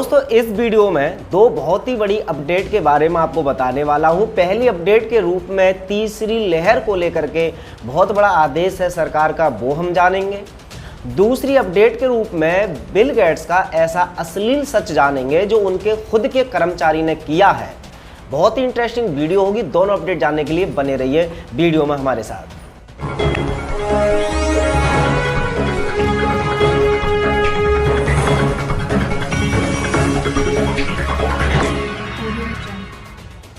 दोस्तों इस वीडियो में दो बहुत ही बड़ी अपडेट के बारे में आपको बताने वाला हूं। पहली अपडेट के रूप में तीसरी लहर को लेकर के बहुत बड़ा आदेश है सरकार का, वो हम जानेंगे। दूसरी अपडेट के रूप में बिल गेट्स का ऐसा अश्लील सच जानेंगे जो उनके खुद के कर्मचारी ने किया है। बहुत ही इंटरेस्टिंग वीडियो होगी। दोनों अपडेट जानने के लिए बने रहिए वीडियो में हमारे साथ।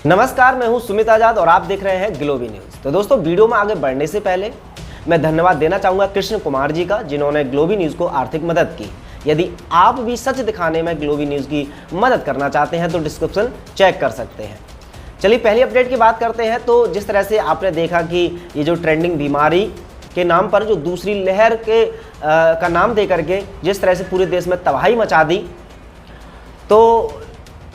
नमस्कार, मैं हूं सुमित आजाद और आप देख रहे हैं ग्लोबी न्यूज़। तो दोस्तों वीडियो में आगे बढ़ने से पहले मैं धन्यवाद देना चाहूँगा कृष्ण कुमार जी का, जिन्होंने ग्लोबी न्यूज़ को आर्थिक मदद की। यदि आप भी सच दिखाने में ग्लोबी न्यूज़ की मदद करना चाहते हैं तो डिस्क्रिप्शन चेक कर सकते हैं। चलिए पहली अपडेट की बात करते हैं। तो जिस तरह से आपने देखा कि ये जो ट्रेंडिंग बीमारी के नाम पर जो दूसरी लहर के का नाम दे करके जिस तरह से पूरे देश में तबाही मचा दी, तो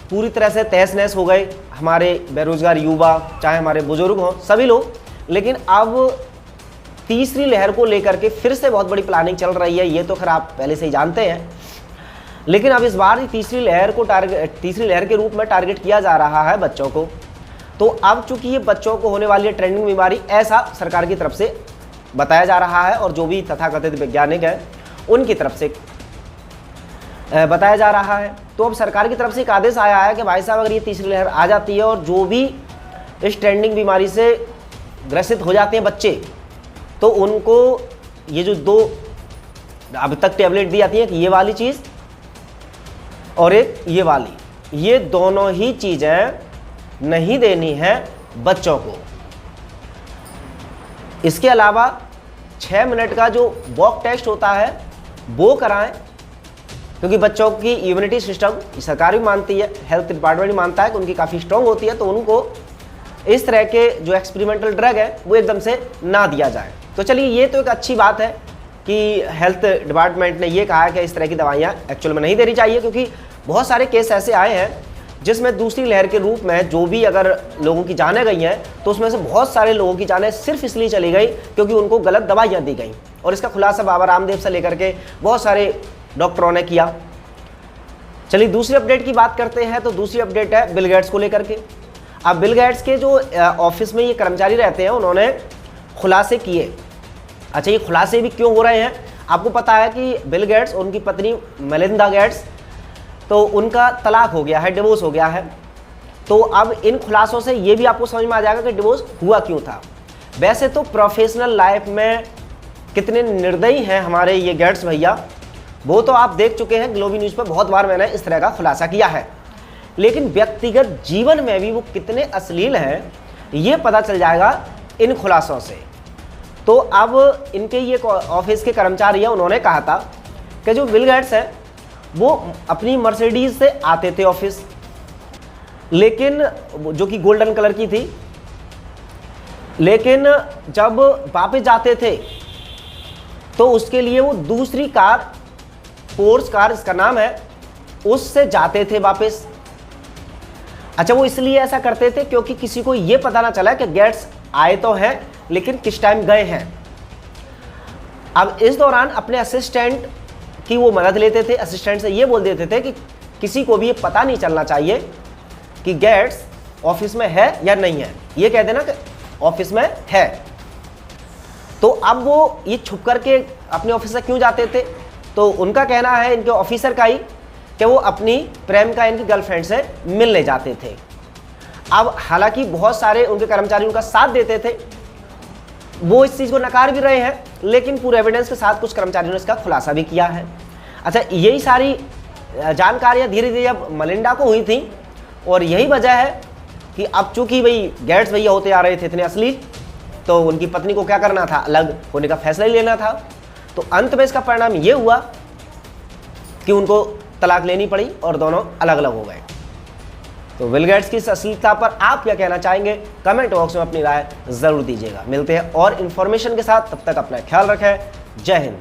पूरी तरह से तहस नहस हो गए हमारे बेरोजगार युवा, चाहे हमारे बुजुर्ग हों, सभी लोग। लेकिन अब तीसरी लहर को लेकर के फिर से बहुत बड़ी प्लानिंग चल रही है। ये तो खैर आप पहले से ही जानते हैं, लेकिन अब इस बार तीसरी लहर के रूप में टारगेट किया जा रहा है बच्चों को। तो अब चूंकि ये बच्चों को होने वाली है ट्रेंडिंग बीमारी, ऐसा सरकार की तरफ से बताया जा रहा है और जो भी तथाकथित वैज्ञानिक हैं उनकी तरफ से बताया जा रहा है। तो अब सरकार की तरफ से एक आदेश आया है कि भाई साहब अगर ये तीसरी लहर आ जाती है और जो भी इस ट्रेंडिंग बीमारी से ग्रसित हो जाते हैं बच्चे, तो उनको ये जो दो अब तक टेबलेट दी जाती है कि ये वाली चीज़ और एक ये वाली, ये दोनों ही चीज़ें नहीं देनी है बच्चों को। इसके अलावा 6 मिनट का जो वॉक टेस्ट होता है वो कराएं, क्योंकि बच्चों की इम्यूनिटी सिस्टम सरकार भी मानती है, हेल्थ डिपार्टमेंट भी मानता है कि उनकी काफ़ी स्ट्रॉन्ग होती है। तो उनको इस तरह के जो एक्सपेरिमेंटल ड्रग है वो एकदम से ना दिया जाए। तो चलिए ये तो एक अच्छी बात है कि हेल्थ डिपार्टमेंट ने ये कहा है कि इस तरह की दवाइयाँ एक्चुअल में नहीं देनी चाहिए, क्योंकि बहुत सारे केस ऐसे आए हैं जिसमें दूसरी लहर के रूप में जो भी अगर लोगों की जानें गई हैं तो उसमें से बहुत सारे लोगों की जानें सिर्फ इसलिए चली गई क्योंकि उनको गलत दवाइयाँ दी गई। और इसका खुलासा बाबा रामदेव से लेकर के बहुत सारे डॉक्टरों ने किया। चलिए दूसरी अपडेट की बात करते हैं। तो दूसरी अपडेट है बिल गेट्स को लेकर के। अब बिल गेट्स के जो ऑफिस में ये कर्मचारी रहते हैं उन्होंने खुलासे किए। अच्छा, ये खुलासे भी क्यों हो रहे हैं? आपको पता है कि बिल गेट्स और उनकी पत्नी मेलिंडा गेट्स, तो उनका तलाक हो गया है, डिवोर्स हो गया है। तो अब इन खुलासों से ये भी आपको समझ में आ जाएगा कि डिवोर्स हुआ क्यों था। वैसे तो प्रोफेशनल लाइफ में कितने निर्दयी हैं हमारे ये गेट्स भैया, वो तो आप देख चुके हैं। ग्लोबी न्यूज़ पर बहुत बार मैंने इस तरह का खुलासा किया है, लेकिन व्यक्तिगत जीवन में भी वो कितने अश्लील हैं ये पता चल जाएगा इन खुलासों से। तो अब इनके ये ऑफिस के कर्मचारी हैं, उन्होंने कहा था कि जो बिल गेट्स है वो अपनी मर्सिडीज से आते थे ऑफिस, लेकिन जो कि गोल्डन कलर की थी, लेकिन जब वापस जाते थे तो उसके लिए वो दूसरी कार, पोर्स कार इसका नाम है, उससे जाते थे वापस। अच्छा, वो इसलिए ऐसा करते थे क्योंकि किसी को ये पता ना चला कि गेट्स आए तो हैं लेकिन किस टाइम गए हैं। अब इस दौरान अपने असिस्टेंट की वो मदद लेते थे। असिस्टेंट से ये बोल देते थे कि किसी को भी ये पता नहीं चलना चाहिए कि गेट्स ऑफिस में है या नहीं है, ये कह देना कि ऑफिस में है। तो अब वो ये छुप करके अपने ऑफिस से क्यों जाते थे? तो उनका कहना है, इनके ऑफिसर का ही, कि वो अपनी प्रेमिका इनकी गर्लफ्रेंड से मिलने जाते थे। अब हालांकि बहुत सारे उनके कर्मचारी उनका साथ देते थे, वो इस चीज़ को नकार भी रहे हैं, लेकिन पूरे एविडेंस के साथ कुछ कर्मचारियों ने इसका खुलासा भी किया है। अच्छा, यही सारी जानकारियाँ धीरे धीरे अब मेलिंडा को हुई थी और यही वजह है कि अब चूंकि भाई गेट्स भैया होते आ रहे थे इतने अश्लील, तो उनकी पत्नी को क्या करना था, अलग होने का फैसला ही लेना था। तो अंत में इसका परिणाम ये हुआ कि उनको तलाक लेनी पड़ी और दोनों अलग अलग हो गए। तो बिल गेट्स की इस अश्लीलता पर आप क्या कहना चाहेंगे? कमेंट बॉक्स में अपनी राय जरूर दीजिएगा। मिलते हैं और इन्फॉर्मेशन के साथ, तब तक अपना ख्याल रखें। जय हिंद।